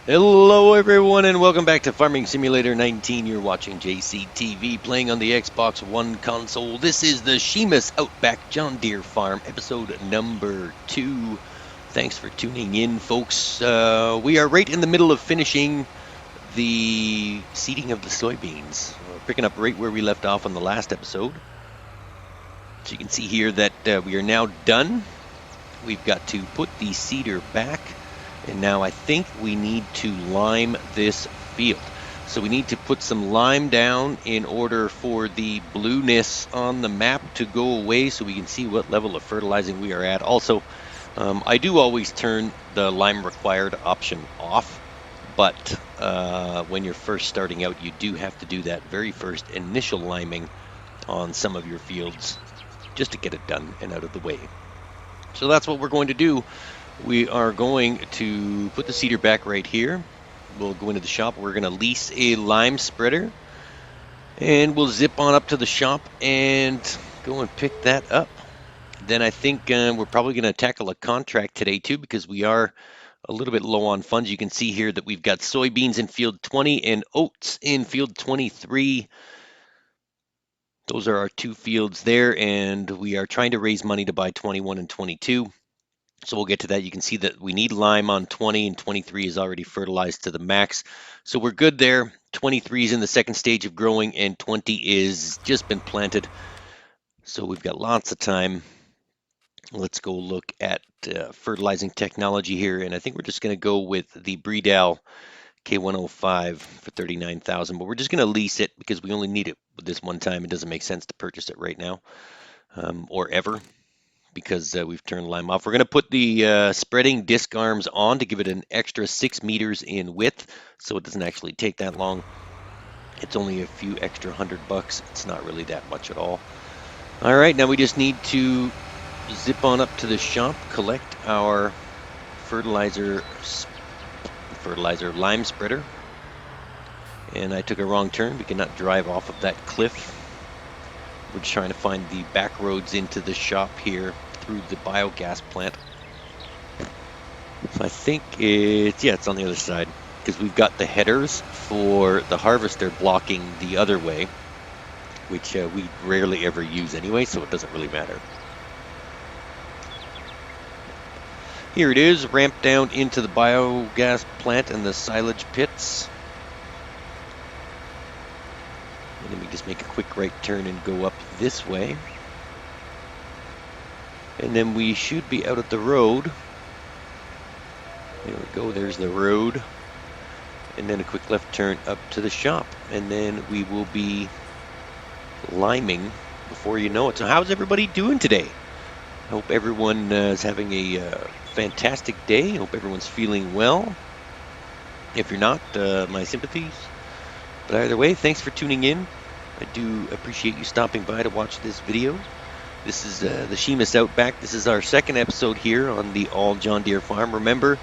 Hello everyone and welcome back to Farming Simulator 19. You're watching JCTV playing on the Xbox One console. This is the Przemas Outback John Deere Farm, episode number 2. Thanks for tuning in, folks. We are right in the middle of finishing the seeding of the soybeans. We're picking up right where we left off on the last episode. So you can see here that we are now done. We've got to put the seeder back. And now I think we need to lime this field. So we need to put some lime down in order for the blueness on the map to go away so we can see what level of fertilizing we are at. Also, I do always turn the lime required option off. But when you're first starting out, you do have to do that very first initial liming on some of your fields just to get it done and out of the way. So that's what we're going to do. We are going to put the seeder back right here. We'll go into the shop. We're going to lease a lime spreader. And we'll zip on up to the shop and go and pick that up. Then I think we're probably going to tackle a contract today too, because we are a little bit low on funds. You can see here that we've got soybeans in field 20 and oats in field 23. Those are our two fields there, and we are trying to raise money to buy 21 and 22. So we'll get to that. You can see that we need lime on 20 and 23 is already fertilized to the max. So we're good there. 23 is in the second stage of growing and 20 is just been planted. So we've got lots of time. Let's go look at fertilizing technology here. And I think we're just going to go with the Bredal K105 for $39,000. But we're just going to lease it because we only need it this one time. It doesn't make sense to purchase it right now or ever, because we've turned lime off. We're going to put the spreading disc arms on to give it an extra 6 meters in width, so it doesn't actually take that long. It's only a few extra $100. It's not really that much at all. All right, now we just need to zip on up to the shop, collect our fertilizer lime spreader. And I took a wrong turn. We cannot drive off of that cliff. We're just trying to find the back roads into the shop here through the biogas plant. So I think it's on the other side, because we've got the headers for the harvester blocking the other way, which we rarely ever use anyway, so it doesn't really matter. Here it is, ramp down into the biogas plant and the silage pits. And then we just make a quick right turn and go up this way. And then we should be out at the road. There we go, there's the road. And then a quick left turn up to the shop. And then we will be liming before you know it. So how's everybody doing today? I hope everyone is having a fantastic day. I hope everyone's feeling well. If you're not, my sympathies. But either way, thanks for tuning in. I do appreciate you stopping by to watch this video. This is the Przemas Outback. This is our second episode here on the all John Deere farm. Remember,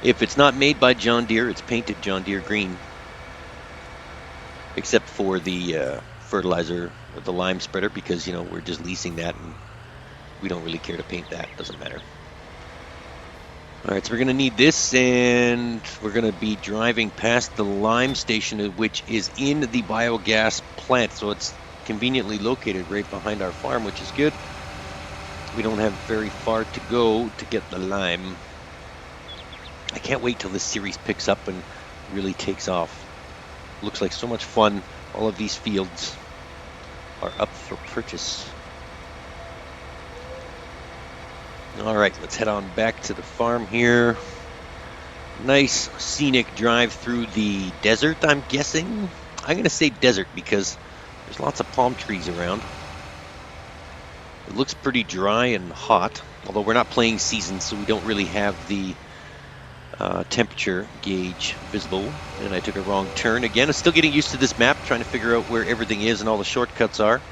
if it's not made by John Deere, it's painted John Deere green. Except for the fertilizer, or the lime spreader, because, you know, we're just leasing that and we don't really care to paint that. Doesn't matter. All right, so we're going to need this, and we're going to be driving past the lime station, which is in the biogas plant. So it's conveniently located right behind our farm, which is good. We don't have very far to go to get the lime. I can't wait till this series picks up and really takes off. Looks like so much fun. All of these fields are up for purchase. All right, let's head on back to the farm here. Nice scenic drive through the desert, I'm guessing. I'm going to say desert because there's lots of palm trees around. It looks pretty dry and hot, although we're not playing seasons, so we don't really have the temperature gauge visible. And I took a wrong turn. Again, I'm still getting used to this map, trying to figure out where everything is and all the shortcuts are.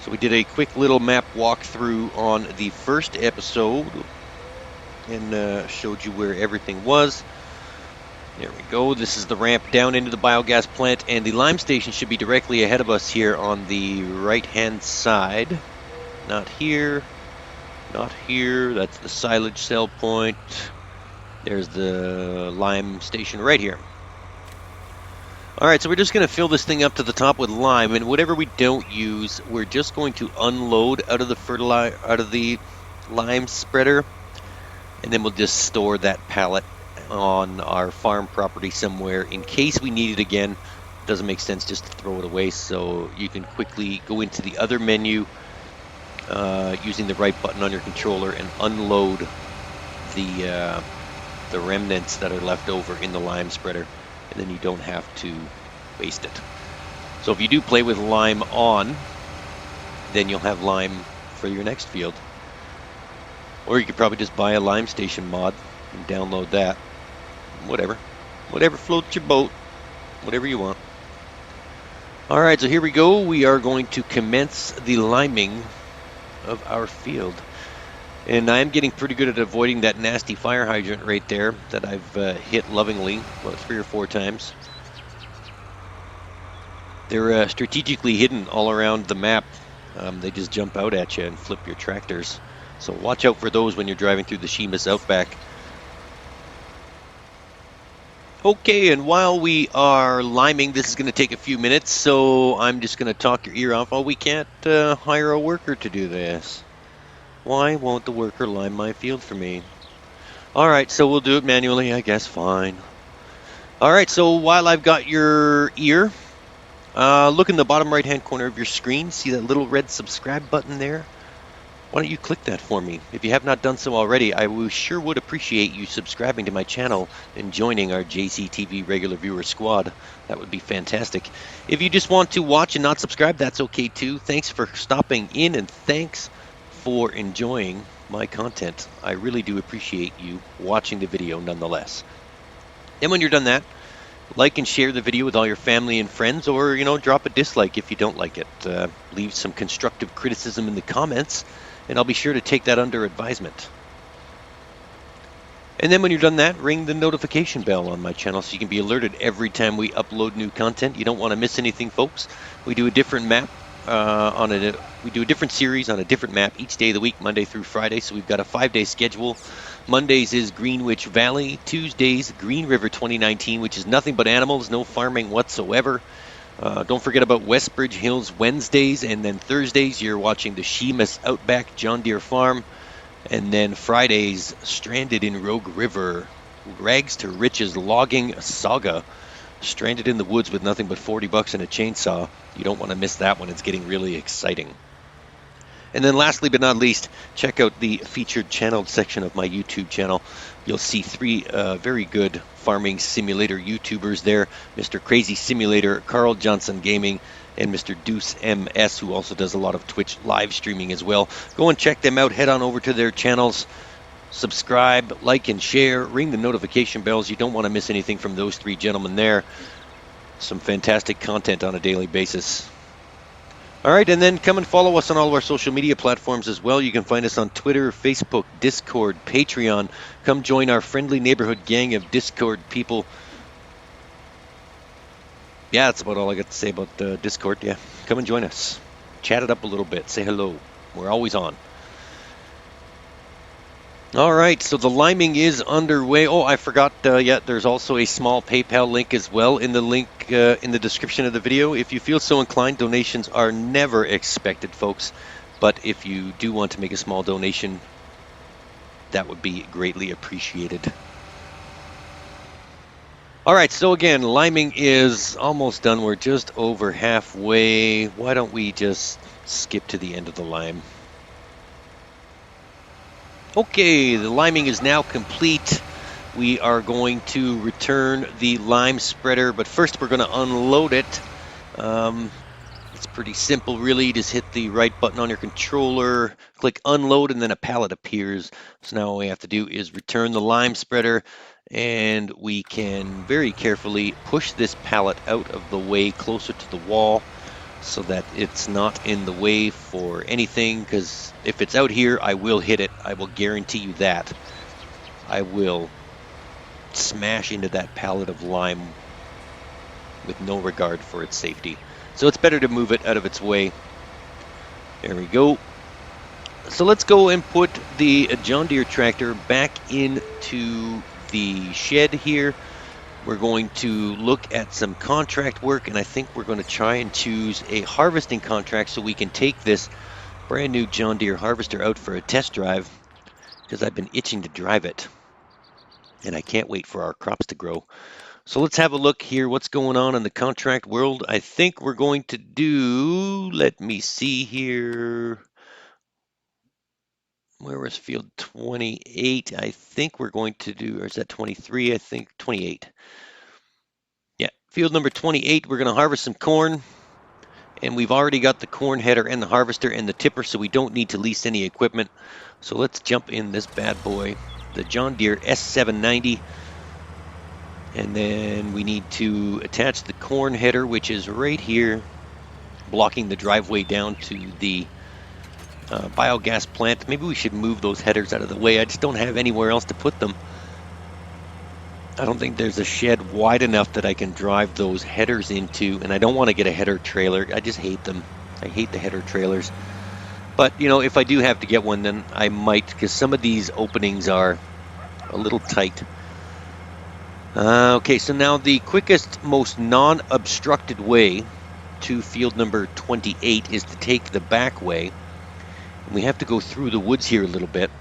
So we did a quick little map walkthrough on the first episode and showed you where everything was. There we go. This is the ramp down into the biogas plant, and the lime station should be directly ahead of us here on the right-hand side. Not here. Not here. That's the silage sell point. There's the lime station right here. All right, so we're just going to fill this thing up to the top with lime, and whatever we don't use, we're just going to unload out of the lime spreader, and then we'll just store that pallet on our farm property somewhere in case we need it again. It doesn't make sense just to throw it away, so you can quickly go into the other menu using the right button on your controller and unload the remnants that are left over in the lime spreader, and then you don't have to waste it. So if you do play with lime on, then you'll have lime for your next field. Or you could probably just buy a lime station mod and download that. Whatever floats your boat, whatever you want. All right, so here we go. We are going to commence the liming of our field. And I'm getting pretty good at avoiding that nasty fire hydrant right there that I've hit lovingly about 3 or 4 times. They're strategically hidden all around the map. They just jump out at you and flip your tractors. So watch out for those when you're driving through the Przemas Outback. Okay, and while we are liming, this is going to take a few minutes, so I'm just going to talk your ear off. Oh, we can't hire a worker to do this. Why won't the worker lime my field for me? Alright, so we'll do it manually, I guess. Fine. Alright, so while I've got your ear, look in the bottom right-hand corner of your screen. See that little red subscribe button there? Why don't you click that for me? If you have not done so already, I sure would appreciate you subscribing to my channel and joining our JCTV regular viewer squad. That would be fantastic. If you just want to watch and not subscribe, that's okay too. Thanks for stopping in, and thanks for enjoying my content. I really do appreciate you watching the video nonetheless. And when you're done that, like and share the video with all your family and friends, or, drop a dislike if you don't like it. Leave some constructive criticism in the comments, and I'll be sure to take that under advisement. And then when you're done that, ring the notification bell on my channel so you can be alerted every time we upload new content. You don't want to miss anything, folks. We do a different map we do a different series on a different map each day of the week, Monday through Friday. So we've got a 5-day schedule. Mondays is Greenwich Valley. Tuesdays, Green River 2019, which is nothing but animals, no farming whatsoever. Don't forget about Westbridge Hills Wednesdays, and then Thursdays you're watching the Przemas Outback John Deere Farm, and then Fridays, Stranded in Rogue River, Rags to Riches Logging Saga. Stranded in the woods with nothing but $40 and a chainsaw. You don't want to miss that one. It's getting really exciting. And then lastly but not least, check out the featured channel section of my YouTube channel. You'll see 3 very good farming simulator YouTubers there. Mr. Crazy Simulator, Carl Johnson Gaming, and Mr. Deuce MS, who also does a lot of Twitch live streaming as well. Go and check them out. Head on over to their channels. Subscribe, like, and share. Ring the notification bells. You don't want to miss anything from those 3 gentlemen there. Some fantastic content on a daily basis. All right, and then come and follow us on all of our social media platforms as well. You can find us on Twitter, Facebook, Discord, Patreon. Come join our friendly neighborhood gang of Discord people. Yeah, that's about all I got to say about Discord. Yeah, come and join us. Chat it up a little bit. Say hello. We're always on. All right, so the liming is underway. Oh, I forgot, there's also a small PayPal link as well in the link in the description of the video. If you feel so inclined, donations are never expected, folks. But if you do want to make a small donation, that would be greatly appreciated. All right, so again, liming is almost done. We're just over halfway. Why don't we just skip to the end of the lime? Okay, the liming is now complete. We are going to return the lime spreader, but first we're going to unload it. It's pretty simple, really. Just hit the right button on your controller, click unload, and then a pallet appears. So now all we have to do is return the lime spreader, and we can very carefully push this pallet out of the way closer to the wall, so that it's not in the way for anything, because if it's out here, I will hit it. I will guarantee you that. I will smash into that pallet of lime with no regard for its safety. So it's better to move it out of its way. There we go. So let's go and put the John Deere tractor back into the shed here. We're going to look at some contract work, and I think we're going to try and choose a harvesting contract so we can take this brand new John Deere harvester out for a test drive, because I've been itching to drive it, and I can't wait for our crops to grow. So let's have a look here, what's going on in the contract world. I think we're going to do, let me see here, where was field 28? I think we're going to do, or is that 23? I think 28. Yeah, field number 28, we're going to harvest some corn, and we've already got the corn header and the harvester and the tipper, so we don't need to lease any equipment. So let's jump in this bad boy, the John Deere S790. And then we need to attach the corn header, which is right here, blocking the driveway down to the biogas plant. Maybe we should move those headers out of the way. I just don't have anywhere else to put them. I don't think there's a shed wide enough that I can drive those headers into, and I don't want to get a header trailer. I just hate them. I hate the header trailers. But, you know, if I do have to get one, then I might, because some of these openings are a little tight. Okay, so now the quickest, most non-obstructed way to field number 28 is to take the back way. And we have to go through the woods here a little bit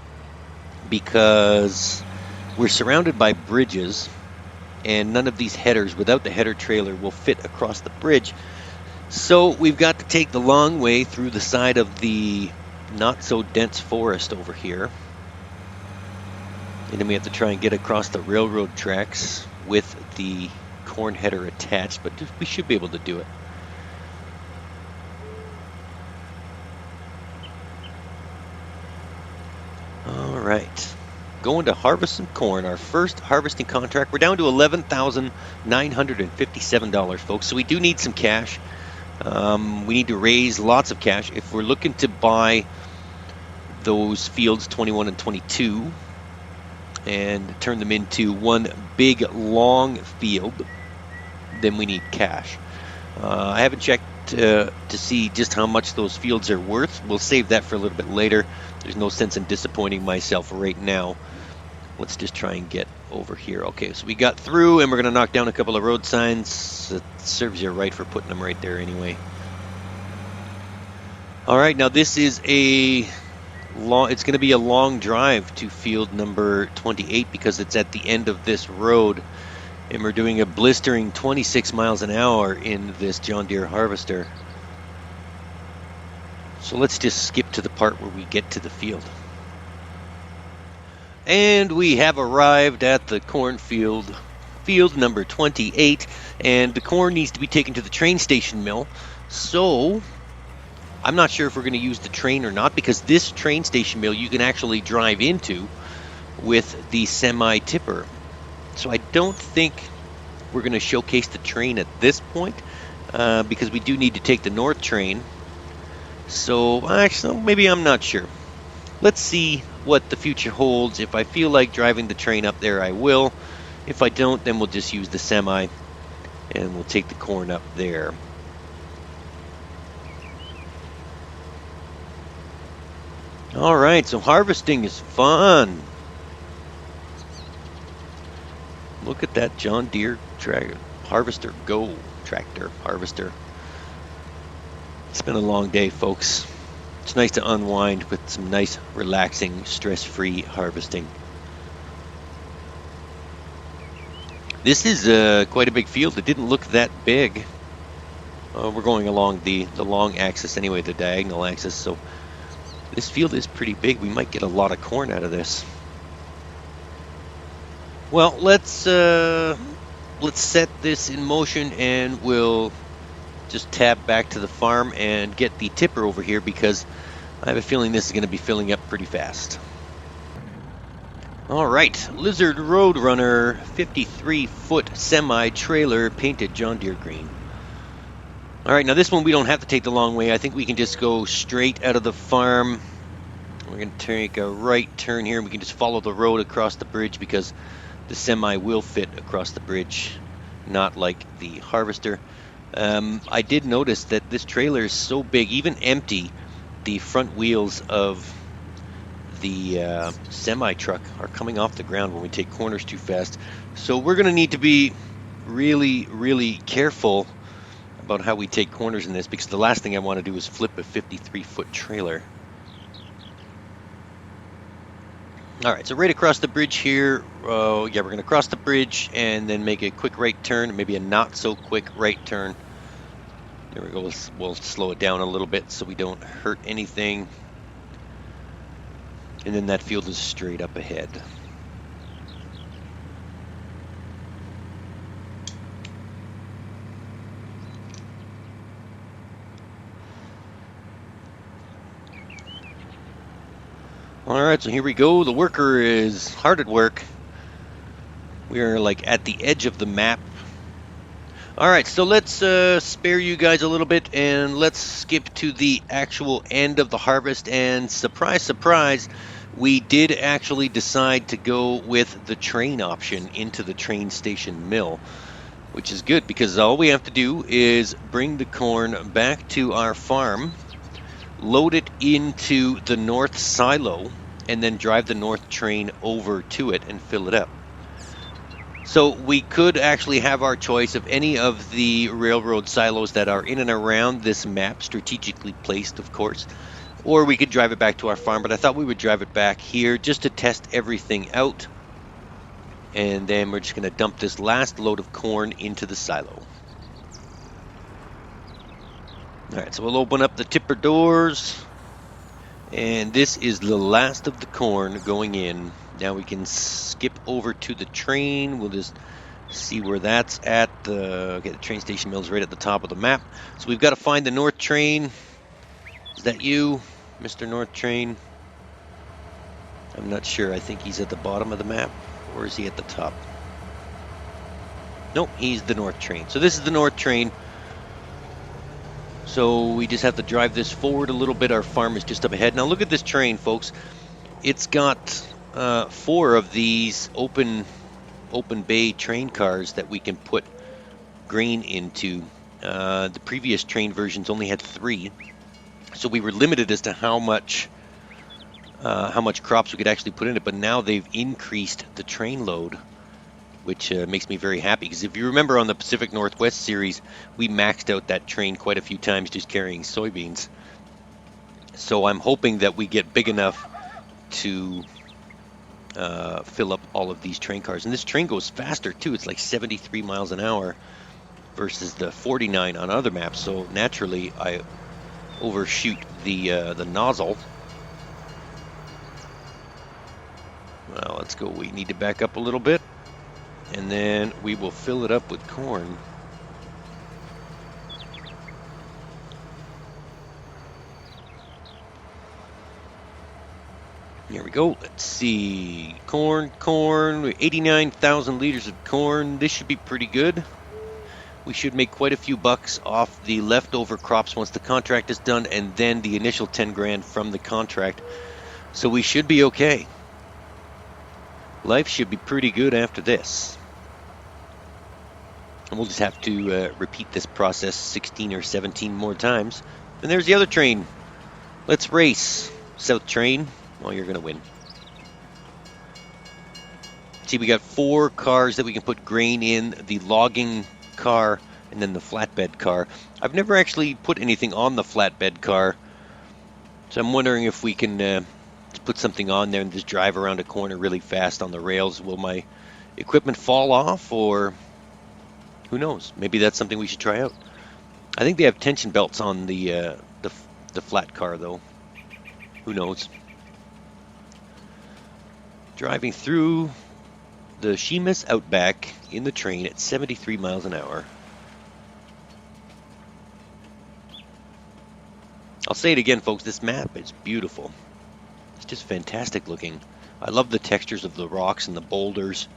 because we're surrounded by bridges, and none of these headers without the header trailer will fit across the bridge. So we've got to take the long way through the side of the not-so-dense forest over here. And then we have to try and get across the railroad tracks with the corn header attached, but we should be able to do it. All right, going to harvest some corn, our first harvesting contract. We're down to $11,957, folks, so we do need some cash. We need to raise lots of cash if we're looking to buy those fields 21 and 22 and turn them into one big long field. Then we need cash. I haven't checked to see just how much those fields are worth. We'll save that for a little bit later. There's no sense in disappointing myself right now. Let's just try and get over here. Okay, so we got through, and we're going to knock down a couple of road signs. It serves you right for putting them right there anyway. All right, now this is it's going to be a long drive to field number 28 because it's at the end of this road, and we're doing a blistering 26 miles an hour in this John Deere harvester. So let's just skip to the part where we get to the field. And we have arrived at the cornfield, field number 28, and the corn needs to be taken to the train station mill. So I'm not sure if we're going to use the train or not, because this train station mill you can actually drive into with the semi-tipper. So I don't think we're going to showcase the train at this point, because we do need to take the north train. So actually, maybe I'm not sure. Let's see what the future holds. If I feel like driving the train up there, I will. If I don't, then we'll just use the semi, and we'll take the corn up there. All right, so harvesting is fun. Look at that John Deere tractor harvester go. It's been a long day, folks. It's nice to unwind with some nice, relaxing, stress-free harvesting. This is quite a big field. It didn't look that big. We're going along the long axis anyway, the diagonal axis, so this field is pretty big. We might get a lot of corn out of this. Well, let's set this in motion, and we'll just tab back to the farm and get the tipper over here, because I have a feeling this is going to be filling up pretty fast. All right, Lizard Roadrunner 53-foot semi-trailer painted John Deere green. All right, now this one we don't have to take the long way. I think we can just go straight out of the farm. We're going to take a right turn here. We can just follow the road across the bridge, because the semi will fit across the bridge, not like the harvester. I did notice that this trailer is so big, even empty, the front wheels of the semi-truck are coming off the ground when we take corners too fast. So we're going to need to be really, really careful about how we take corners in this, because the last thing I want to do is flip a 53-foot trailer. All right, so right across the bridge here, yeah, we're going to cross the bridge and then make a quick right turn, maybe a not so quick right turn. There we go. We'll slow it down a little bit so we don't hurt anything. And then that field is straight up ahead. All right, so here we go. The worker is hard at work. We are like at the edge of the map. All right, so let's spare you guys a little bit and let's skip to the actual end of the harvest. And surprise, surprise, we did actually decide to go with the train option into the train station mill, which is good because all we have to do is bring the corn back to our farm, load it into the north silo, and then drive the north train over to it and fill it up. So we could actually have our choice of any of the railroad silos that are in and around this map, strategically placed, of course, or we could drive it back to our farm, but I thought we would drive it back here just to test everything out. And then we're just going to dump this last load of corn into the silo. All right, so we'll open up the tipper doors. And this is the last of the corn going in. Now we can skip over to the train. We'll just see where that's at. Okay, the train station mill is right at the top of the map. So we've got to find the north train. Is that you, Mr. North Train? I'm not sure. I think he's at the bottom of the map. Or is he at the top? Nope, he's the north train. So this is the north train. So we just have to drive this forward a little bit. Our farm is just up ahead. Now look at this train, folks. It's got 4 of these open bay train cars that we can put grain into. The previous train versions only had 3, so we were limited as to how much crops we could actually put in it. But now they've increased the train load, which makes me very happy, because if you remember on the Pacific Northwest series, we maxed out that train quite a few times just carrying soybeans. So I'm hoping that we get big enough to fill up all of these train cars. And this train goes faster too. It's like 73 miles an hour versus the 49 on other maps. So naturally, I overshoot the nozzle. Well, let's go. We need to back up a little bit. And then we will fill it up with corn. Here we go. Let's see. Corn. 89,000 liters of corn. This should be pretty good. We should make quite a few bucks off the leftover crops once the contract is done, and then the initial 10 grand from the contract. So we should be okay. Life should be pretty good after this. And we'll just have to repeat this process 16 or 17 more times. And there's the other train. Let's race. South train. Well, you're going to win. See, we got 4 cars that we can put grain in. The logging car and then the flatbed car. I've never actually put anything on the flatbed car. So I'm wondering if we can put something on there and just drive around a corner really fast on the rails. Will my equipment fall off, or... who knows? Maybe that's something we should try out. I think they have tension belts on the flat car, though. Who knows? Driving through the Przemas Outback in the train at 73 miles an hour. I'll say it again, folks. This map is beautiful. It's just fantastic looking. I love the textures of the rocks and the boulders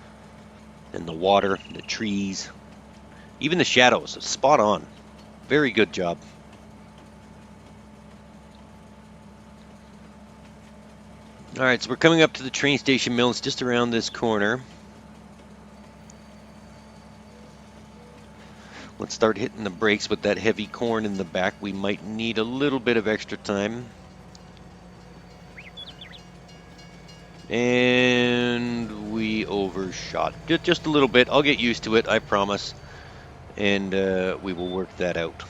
and the water, and the trees. Even the shadows, spot on. Very good job. All right, so we're coming up to the train station mill. It's just around this corner. Let's start hitting the brakes with that heavy corn in the back. We might need a little bit of extra time. And we overshot just a little bit. I'll get used to it, I promise. And we will work that out.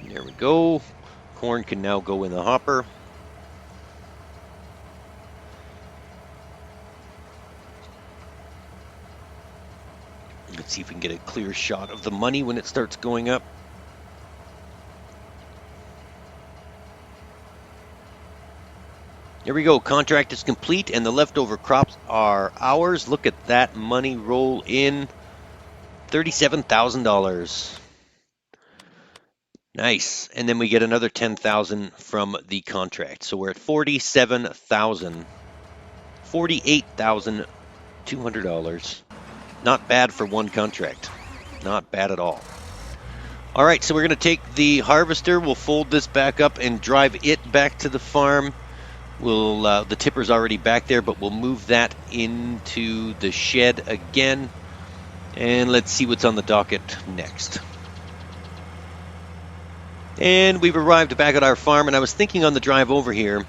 There we go. Corn can now go in the hopper. Let's see if we can get a clear shot of the money when it starts going up. There we go. Contract is complete, and the leftover crops are ours. Look at that money roll in. $37,000. Nice. And then we get another $10,000 from the contract. So we're at $47,000. $48,200. Not bad for one contract. Not bad at all. All right, so we're going to take the harvester. We'll fold this back up and drive it back to the farm. We'll the tipper's already back there, but we'll move that into the shed again. And let's see what's on the docket next. And we've arrived back at our farm, and I was thinking on the drive over here,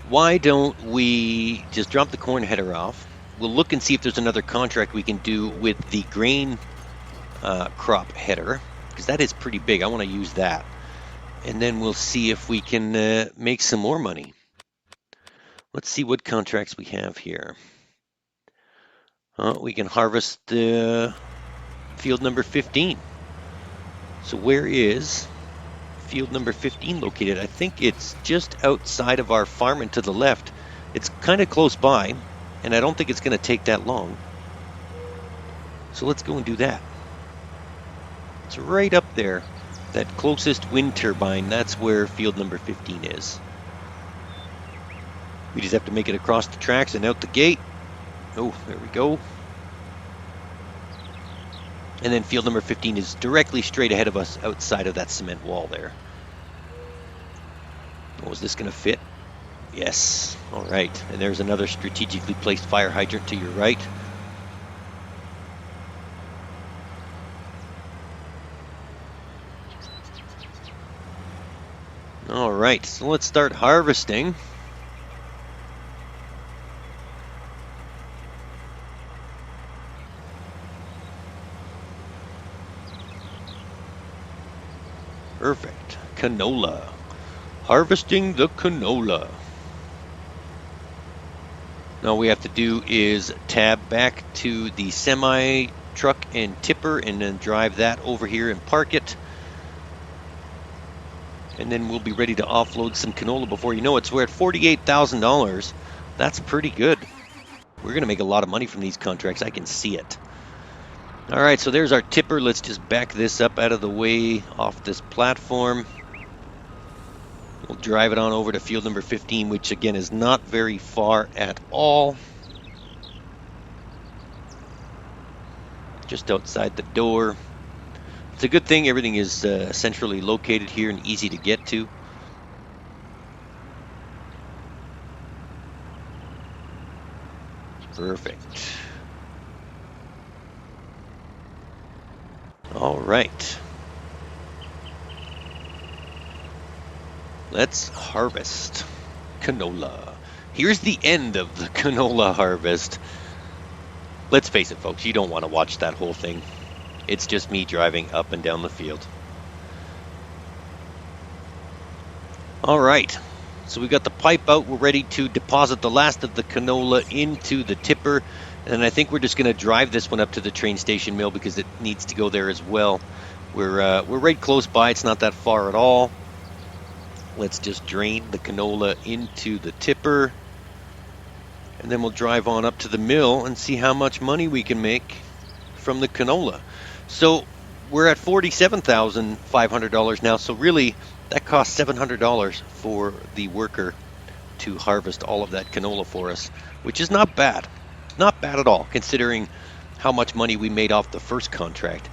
why don't we just drop the corn header off? We'll look and see if there's another contract we can do with the grain crop header, because that is pretty big. I want to use that. And then we'll see if we can make some more money. Let's see what contracts we have here. We can harvest field number 15. So where is field number 15 located? I think it's just outside of our farm and to the left. It's kind of close by, and I don't think it's going to take that long. So let's go and do that. It's right up there. That closest wind turbine, that's where field number 15 is. We just have to make it across the tracks and out the gate. Oh, there we go. And then field number 15 is directly straight ahead of us outside of that cement wall there. Oh, is this going to fit? Yes. All right. And there's another strategically placed fire hydrant to your right. All right. So let's start harvesting. Perfect. Canola. Harvesting the canola. Now all we have to do is tab back to the semi truck and tipper and then drive that over here and park it. And then we'll be ready to offload some canola before you know it. So we're at $48,000. That's pretty good. We're going to make a lot of money from these contracts. I can see it. All right, so there's our tipper. Let's just back this up out of the way off this platform. We'll drive it on over to field number 15, which again is not very far at all. Just outside the door. It's a good thing everything is centrally located here and easy to get to. Perfect. All right. Let's harvest canola. Here's the end of the canola harvest. Let's face it, folks, you don't want to watch that whole thing. It's just me driving up and down the field. All right. So we got the pipe out. We're ready to deposit the last of the canola into the tipper. And I think we're just going to drive this one up to the train station mill because it needs to go there as well. We're right close by. It's not that far at all. Let's just drain the canola into the tipper. And then we'll drive on up to the mill and see how much money we can make from the canola. So we're at $47,500 now. So really, that costs $700 for the worker to harvest all of that canola for us, which is not bad. Not bad at all, considering how much money we made off the first contract.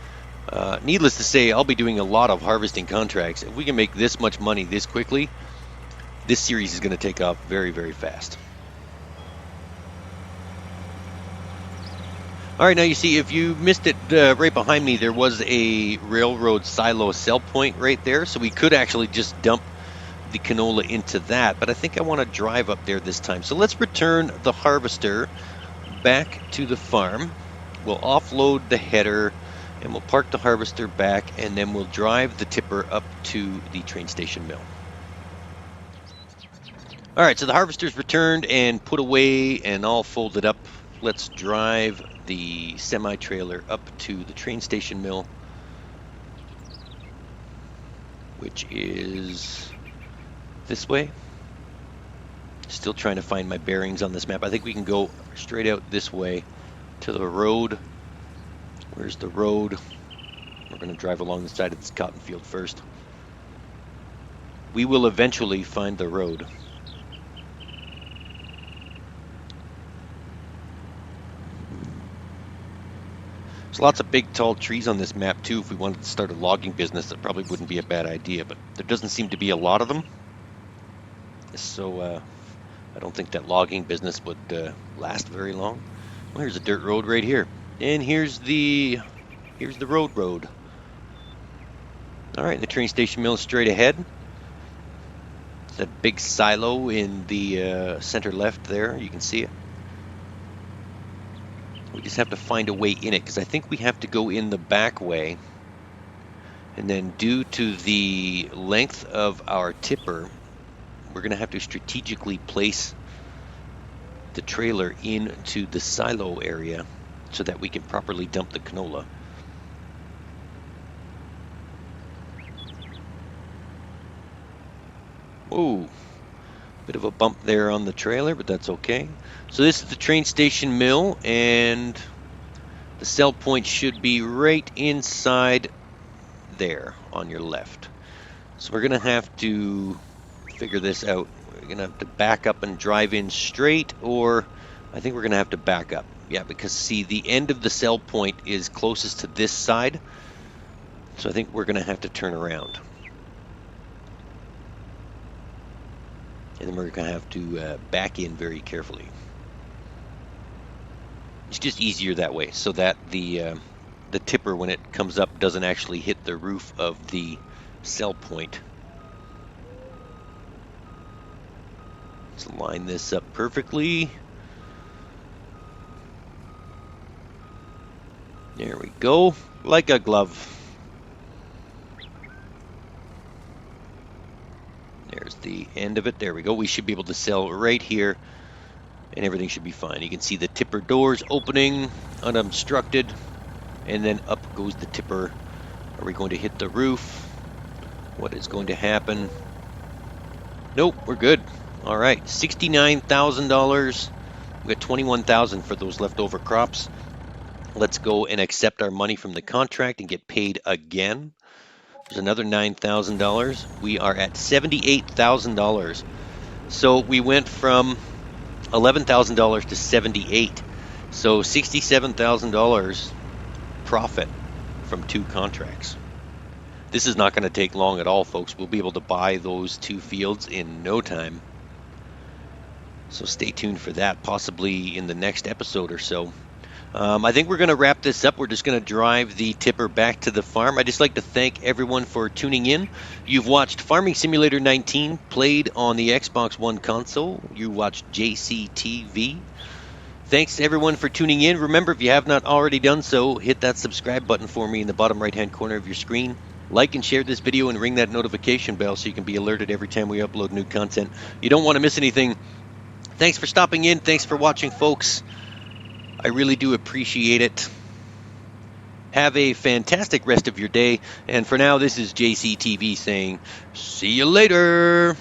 Needless to say, I'll be doing a lot of harvesting contracts. If we can make this much money this quickly, this series is going to take off very, very fast. All right, now you see, if you missed it, right behind me, there was a railroad silo sell point right there. So we could actually just dump the canola into that, but I think I want to drive up there this time. So let's return the harvester back to the farm. We'll offload the header and we'll park the harvester back, and then we'll drive the tipper up to the train station mill. All right, so the harvester's returned and put away and all folded up. Let's drive the semi-trailer up to the train station mill, which is this way. Still trying to find my bearings on this map. I think we can go straight out this way to the road. Where's the road? We're going to drive along the side of this cotton field first. We will eventually find the road. There's lots of big, tall trees on this map, too. If we wanted to start a logging business, that probably wouldn't be a bad idea, but there doesn't seem to be a lot of them. So I don't think that logging business would last very long. Well, here's a dirt road right here. And here's the road. All right, the train station mill is straight ahead. It's that big silo in the center left there. You can see it. We just have to find a way in it, because I think we have to go in the back way. And then due to the length of our tipper, we're going to have to strategically place the trailer into the silo area so that we can properly dump the canola. Whoa, bit of a bump there on the trailer, but that's okay. So this is the train station mill, and the sell point should be right inside there on your left. So we're going to have to figure this out. We're going to have to back up and drive in straight, or I think we're going to have to back up. Yeah, because see, the end of the sell point is closest to this side. So I think we're going to have to turn around. And then we're going to have to back in very carefully. It's just easier that way, so that the tipper, when it comes up, doesn't actually hit the roof of the sell point. Let's line this up perfectly. There we go, like a glove. There's the end of it. There we go. We should be able to sell right here, and everything should be fine. You can see the tipper doors opening unobstructed, and then up goes the tipper. Are we going to hit the roof? What is going to happen? Nope, we're good. All right, $69,000. We got $21,000 for those leftover crops. Let's go and accept our money from the contract and get paid again. There's another $9,000. We are at $78,000. So we went from $11,000 to $78,000. So $67,000 profit from 2 contracts. This is not going to take long at all, folks. We'll be able to buy those 2 fields in no time. So stay tuned for that, possibly in the next episode or so. I think we're going to wrap this up. We're just going to drive the tipper back to the farm. I'd just like to thank everyone for tuning in. You've watched Farming Simulator 19 played on the Xbox One console. You watched JCTV. Thanks to everyone for tuning in. Remember, if you have not already done so, hit that subscribe button for me in the bottom right-hand corner of your screen. Like and share this video and ring that notification bell so you can be alerted every time we upload new content. You don't want to miss anything. Thanks for stopping in. Thanks for watching, folks. I really do appreciate it. Have a fantastic rest of your day. And for now, this is JCTV saying, see you later.